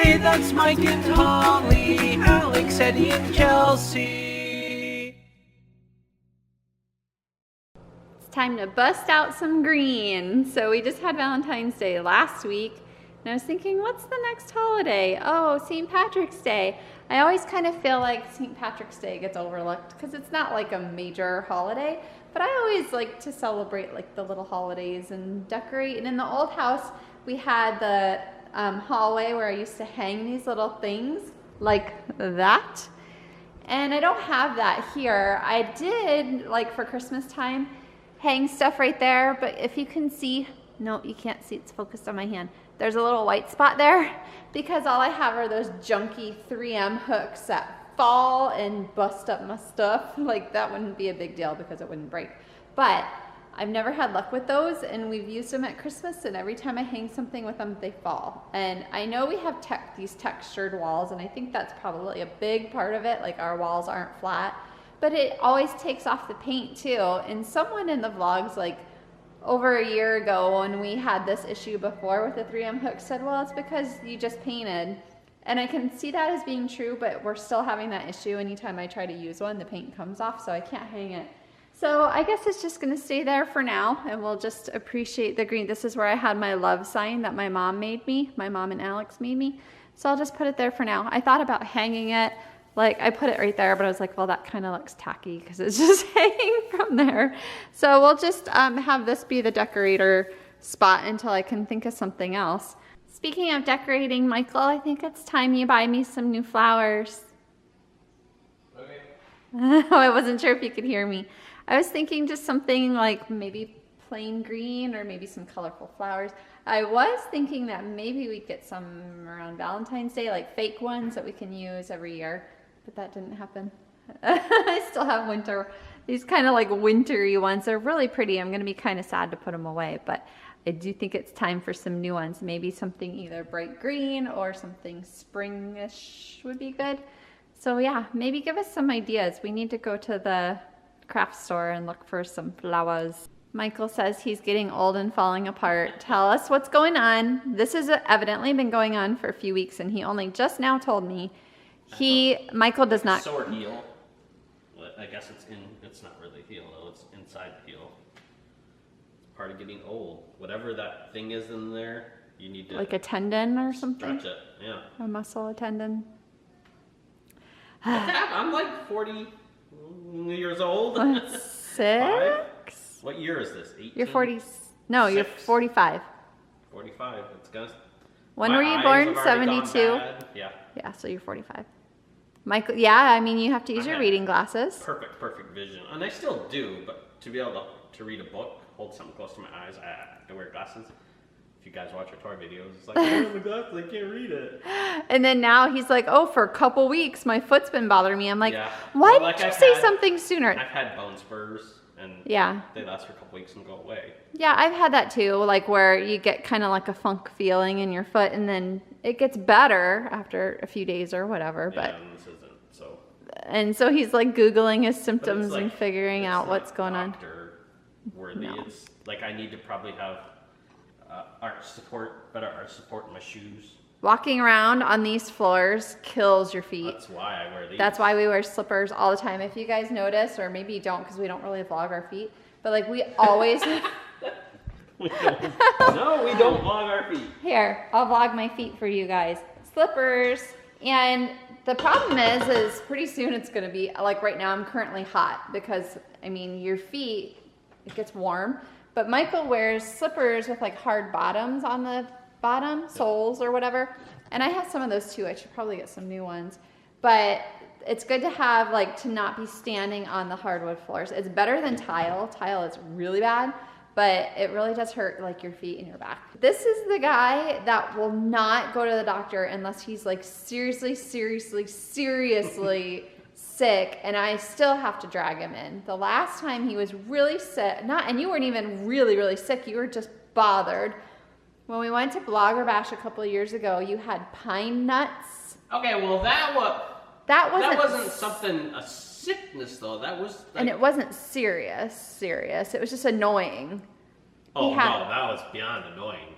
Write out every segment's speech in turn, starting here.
Hey, that's Mike and Holly, Alex, Eddie, and Kelsey. It's time to bust out some green. So we just had Valentine's Day last week, and I was thinking, what's the next holiday? Oh, St. Patrick's Day. I always kind of feel like St. Patrick's Day gets overlooked because it's not like a major holiday, but I always like to celebrate like the little holidays and decorate. And in the old house, we had the hallway where I used to hang these little things like that. And I don't have that here. I did, like for Christmas time, hang stuff right there, but if you can see, no, you can't see, it's focused on my hand. There's a little white spot there because all I have are those junky 3M hooks that fall and bust up my stuff. Like that wouldn't be a big deal because it wouldn't break. But I've never had luck with those, and we've used them at Christmas, and every time I hang something with them, they fall. And I know we have these textured walls, and I think that's probably a big part of it, like our walls aren't flat, but it always takes off the paint too. And someone in the vlogs, like over a year ago when we had this issue before with the 3M hook, said, well, it's because you just painted. And I can see that as being true, but we're still having that issue. Anytime I try to use one, the paint comes off, so I can't hang it. So I guess it's just gonna stay there for now, and we'll just appreciate the green. This is where I had my love sign that my mom made me, my mom and Alex made me. So I'll just put it there for now. I thought about hanging it, like I put it right there, but I was like, well, that kind of looks tacky because it's just hanging from there. So we'll just have this be the decorator spot until I can think of something else. Speaking of decorating, Michael, I think it's time you buy me some new flowers. Okay. Oh, I wasn't sure if you could hear me. I was thinking just something like maybe plain green or maybe some colorful flowers. I was thinking that maybe we'd get some around Valentine's Day, like fake ones that we can use every year, but that didn't happen. I still have these kind of like wintry ones. They're really pretty. I'm going to be kind of sad to put them away, but I do think it's time for some new ones. Maybe something either bright green or something springish would be good. So yeah, maybe give us some ideas. We need to go to the craft store and look for some flowers. Michael says he's getting old and falling apart. Tell us what's going on. This has evidently been going on for a few weeks, and he only just now told me. Michael does not. Sore heel. Well, I guess it's not really heel though. It's inside the heel. It's part of getting old. Whatever that thing is in there, you need to like a tendon or something. Stretch it. Yeah. A muscle, a tendon. I'm like 40 years old. 6? What year is this? 18? You're 40. No, you're 45. 45. It's gonna. When were you born? 72. Yeah. Yeah, so you're 45. Michael, yeah, I mean you have to use your reading glasses. Perfect vision, and I still do. But to be able to read a book, hold something close to my eyes, I have to wear glasses. If you guys watch our toy videos, it's like, I wear the glasses, I can't read it. And then now he's like, oh, for a couple weeks, my foot's been bothering me. I'm like, yeah. why didn't you say something sooner? I've had bone spurs, and yeah, they last for a couple weeks and go away. Yeah, I've had that too, like where you get kind of like a funk feeling in your foot, and then it gets better after a few days or whatever. Yeah, but and this isn't, so. And so he's like Googling his symptoms and figuring out what's going on. Worthy. No. It's like I need to probably have better arch support in my shoes. Walking around on these floors kills your feet. That's why I wear these. That's why we wear slippers all the time. If you guys notice, or maybe you don't because we don't really vlog our feet, but like we always... we don't. No, we don't vlog our feet. Here, I'll vlog my feet for you guys. Slippers. And the problem is pretty soon it's going to be, like right now I'm currently hot because, I mean, your feet, it gets warm. But Michael wears slippers with like hard bottoms on the bottom, soles or whatever. And I have some of those too. I should probably get some new ones. But it's good to have, like, to not be standing on the hardwood floors. It's better than tile. Tile is really bad, but it really does hurt like your feet and your back. This is the guy that will not go to the doctor unless he's like seriously sick, and I still have to drag him in. The last time he was really sick, and you weren't even really sick, you were just bothered. When we went to Blogger Bash a couple of years ago, you had pine nuts. Okay, well that wasn't something, a sickness though. That was like, and it wasn't serious. It was just annoying. Oh no, that was beyond annoying.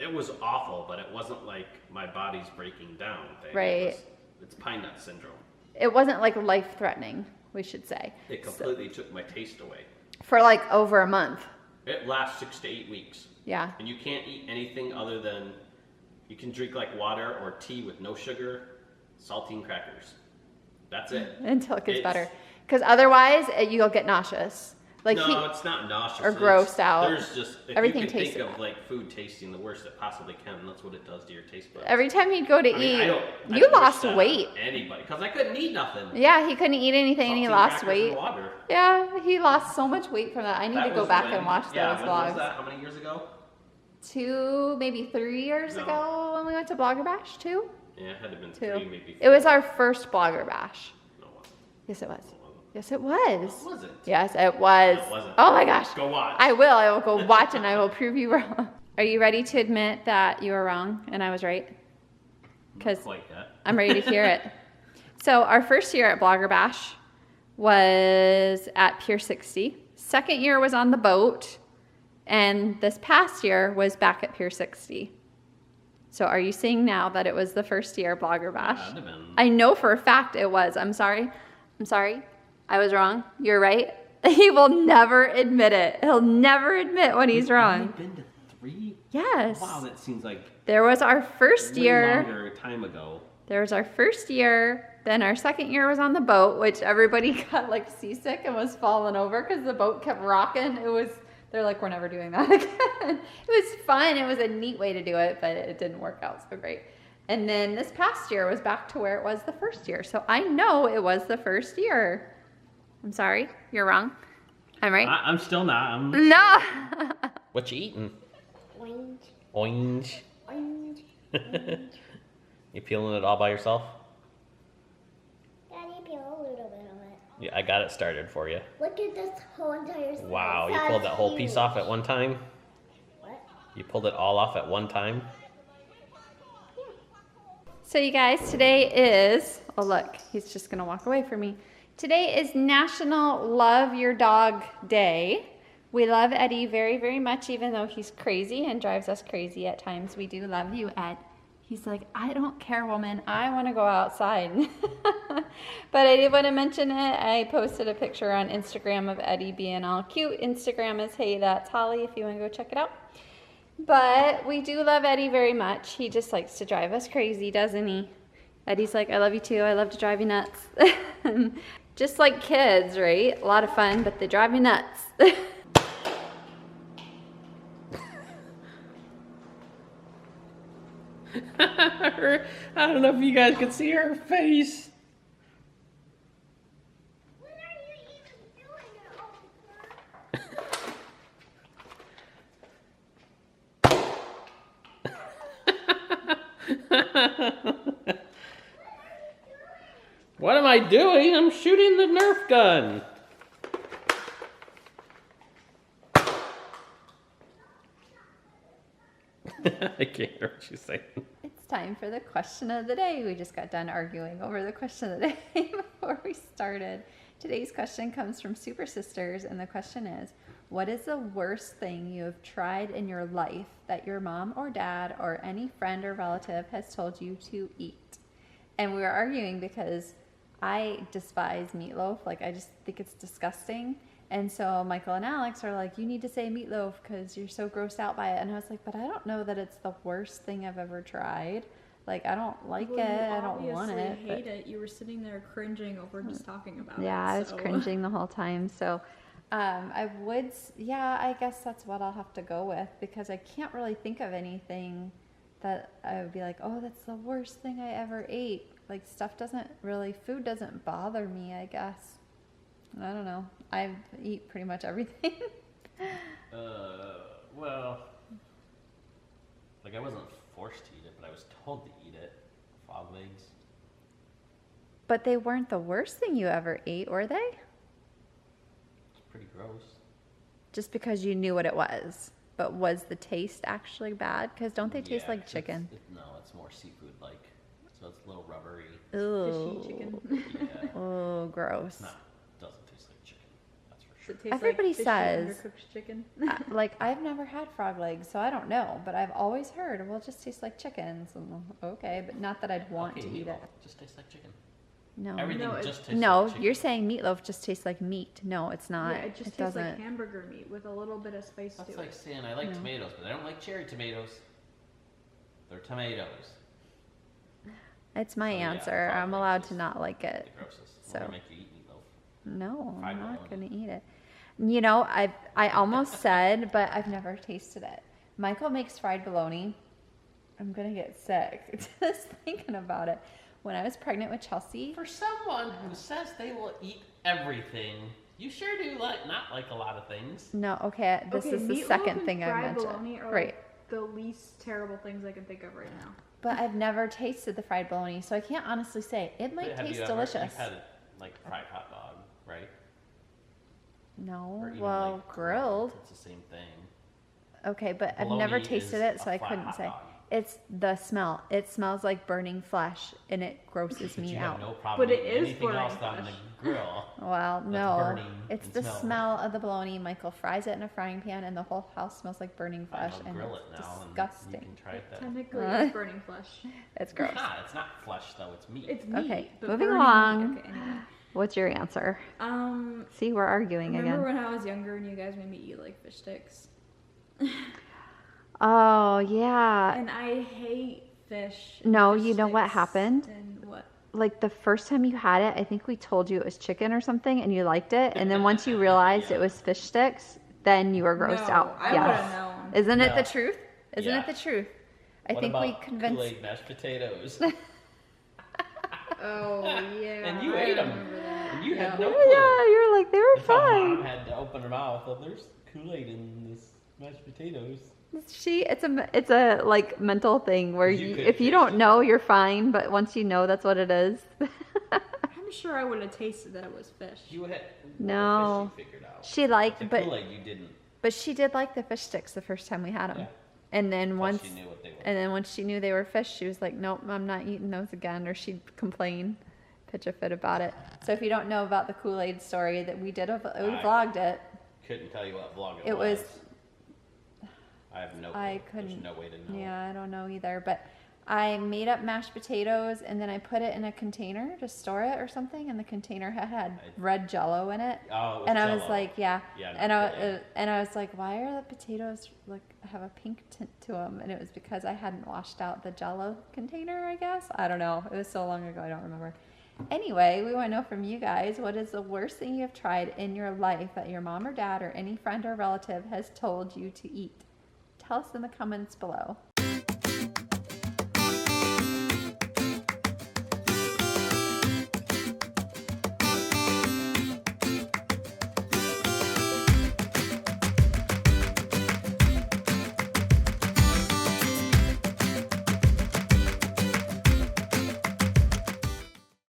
It was awful, but it wasn't like my body's breaking down thing. Right. It's pine nut syndrome. It wasn't like life-threatening, we should say. It completely took my taste away. For like over a month. It lasts 6 to 8 weeks. Yeah. And you can't eat anything other than, you can drink like water or tea with no sugar, saltine crackers. That's it. Until it gets better. Because otherwise, you'll get nauseous. Like no, it's not nauseous. Or grossed out. There's just, if everything you can tastes think of like food tasting the worst it possibly can, that's what it does to your taste buds. Every time he'd go to eat, I you lost weight. Anybody, because I couldn't eat nothing. Yeah, he couldn't eat anything and he Saltine lost crackers weight. and water. Yeah, he lost so much weight from that. I need That to go was back when- and watch yeah, those when vlogs. was that? How many years ago? 2, maybe 3 years No. ago when we went to Blogger Bash. 2? Yeah, it had to have been 2. 3, maybe 4. It was our first Blogger Bash. No, it wasn't. Yes, it was. No, it wasn't. Yes, it was. No, it wasn't. Yes, it was. No, it wasn't. Oh my gosh. Go watch. I will. I will go watch and I will prove you wrong. Are you ready to admit that you were wrong and I was right? Because Quite yet. I'm ready to hear it. So our first year at Blogger Bash was at Pier 60. Second year was on the boat. And this past year was back at Pier 60. So are you saying now that it was the first year Blogger Bash? Yeah, it'd have been. I know for a fact it was. I'm sorry. I was wrong. You're right. He will never admit it. He'll never admit when he's wrong. You've been to 3? Yes. Wow, that seems like There was our first way year. longer time ago. There was our first year. Then our second year was on the boat, which everybody got like seasick and was falling over because the boat kept rocking. They're like, we're never doing that again. It was fun. It was a neat way to do it, but it didn't work out so great. And then this past year was back to where it was the first year. So I know it was the first year. I'm sorry. You're wrong. I'm right. I'm still not. No. What you eating? Orange, Orange. orange, orange. You peeling it all by yourself? Daddy, peel a little bit of it. Yeah, I got it started for you. Look at this whole entire slice. Wow, you That's pulled that whole huge. piece off at one time? What? You pulled it all off at one time? So you guys, today is, oh look, he's just gonna walk away from me. Today is National Love Your Dog Day. We love Eddie very, very much, even though he's crazy and drives us crazy at times. We do love you, Ed. He's like, I don't care, woman. I want to go outside. But I did want to mention it. I posted a picture on Instagram of Eddie being all cute. Instagram is HeyThatsHolly if you want to go check it out. But we do love Eddie very much. He just likes to drive us crazy, doesn't he? Eddie's like, I love you too. I love to drive you nuts. Just like kids, right? A lot of fun, but they drive you nuts. I don't know if you guys can see her face. What are you even doing at home, What am I doing? I'm shooting the Nerf gun. I can't hear what she's saying. It's time for the question of the day. We just got done arguing over the question of the day before we started. Today's question comes from Super Sisters, and the question is, what is the worst thing you have tried in your life that your mom or dad or any friend or relative has told you to eat? And we were arguing because I despise meatloaf. Like, I just think it's disgusting. And so Michael and Alex are like, you need to say meatloaf because you're so grossed out by it. And I was like, but I don't know that it's the worst thing I've ever tried. Like, I don't like Well, it. you I don't want obviously it. hate it. You were sitting there cringing over just talking about it. Yeah, I was so. cringing the whole time. So I guess that's what I'll have to go with because I can't really think of anything that I would be like, oh, that's the worst thing I ever ate. Like, food doesn't bother me, I guess. I don't know. I eat pretty much everything. Well, like I wasn't forced to eat it, but I was told to eat it. Frog legs. But they weren't the worst thing you ever ate, were they? It's pretty gross. Just because you knew what it was. But was the taste actually bad? Because don't they taste Yeah, like 'cause chicken? No, it's more seafood-like. So it's a little rubbery. Ooh. Fishy chicken. Yeah. Oh, gross. No, it doesn't taste like chicken. That's for It tastes Everybody like fishy says- undercooked chicken. Like, I've never had frog legs, so I don't know. But I've always heard, well, it just tastes like chicken. So, okay, but not that I'd want Okay, to eat meatloaf it. just tastes like chicken. No. Everything No, just tastes No, like chicken. you're saying meatloaf just tastes like meat. No, it's not. Yeah, it just tastes doesn't. like hamburger meat with a little bit of spice That's to like it. saying I like No. tomatoes, but I don't like cherry tomatoes. They're tomatoes. It's my So, yeah, answer. frog I'm legs allowed is to not like it. The grossest. So- We're gonna make you eat meatloaf. No, Fried I'm not bologna. gonna eat it. You know, I almost said, but I've never tasted it. Michael makes fried bologna. I'm gonna get sick just thinking about it. When I was pregnant with Chelsea, For someone who says they will eat everything, you sure do not like a lot of things. no, okay, this is the meatloaf second and thing I fried mentioned. bologna are Right. like the least terrible things I can think of right now. But I've never tasted the fried bologna, so I can't honestly say. It might Have you taste ever- delicious. You've had like fried hot dog, right? No, Or even, well, like, grilled. It's the same thing. Okay, but I've never Bologna tasted is it, so a I flat couldn't hot say. dog. It's the smell. It smells like burning flesh, and it grosses But me you out. have no problem But it eating is anything burning else on the flesh. grill. Well, That's no, burning it's and the smelling. smell of the bologna. Michael fries it in a frying pan, and the whole house smells like burning Fine, flesh, I'll and grill it's it now, and disgusting. you can try it then. Technically, Uh. it's burning flesh. It's It's gross. not. It's not flesh though. It's meat. It's meat. Okay, but moving burning along. meat. Okay, anyway. What's your answer? See, we're arguing Remember again. when I was younger and you guys made me eat like fish sticks? Oh yeah. And I hate fish. No, fish you know what sticks happened? And what? Like the first time you had it, I think we told you it was chicken or something, and you liked it. And then once you realized it was fish sticks, then you were grossed No, out. I Yes. would've known. Isn't it No. the truth? Isn't Yeah. it the truth? I What think we about convinced. Kool-Aid mashed potatoes. Oh yeah. And you I ate 'em. remember that. And you had no Yeah, clue. you're like they were That's how Mom fine. had to open her mouth. Oh, there's Kool-Aid in this mashed potatoes. It's a like mental thing where You you could if you taste don't it. know, you're fine, but once you know, that's what it is. I'm sure I would have tasted that it was fish. You had No. fish you figured out. She liked, the but Kool-Aid you didn't. but she did like the fish sticks the first time we had them. Yeah. And then Plus once she knew what they were. and then once she knew they were fish, she was like, "Nope, I'm not eating those again," or she'd complain, pitch a fit about it. So if you don't know about the Kool-Aid story, that we vlogged it. Couldn't tell you what vlog It was. I have no. I clue. couldn't. There's no way to know. Yeah, I don't know either. But I made up mashed potatoes and then I put it in a container to store it or something, and the container had red Jello in it. Oh, it was And I was Jell-O. like, yeah. Yeah, And and I was like, why are the potatoes like have a pink tint to them? And it was because I hadn't washed out the Jello container, I guess. I don't know. It was so long ago, I don't remember. Anyway, we want to know from you guys, what is the worst thing you have tried in your life that your mom or dad or any friend or relative has told you to eat? Tell us in the comments below.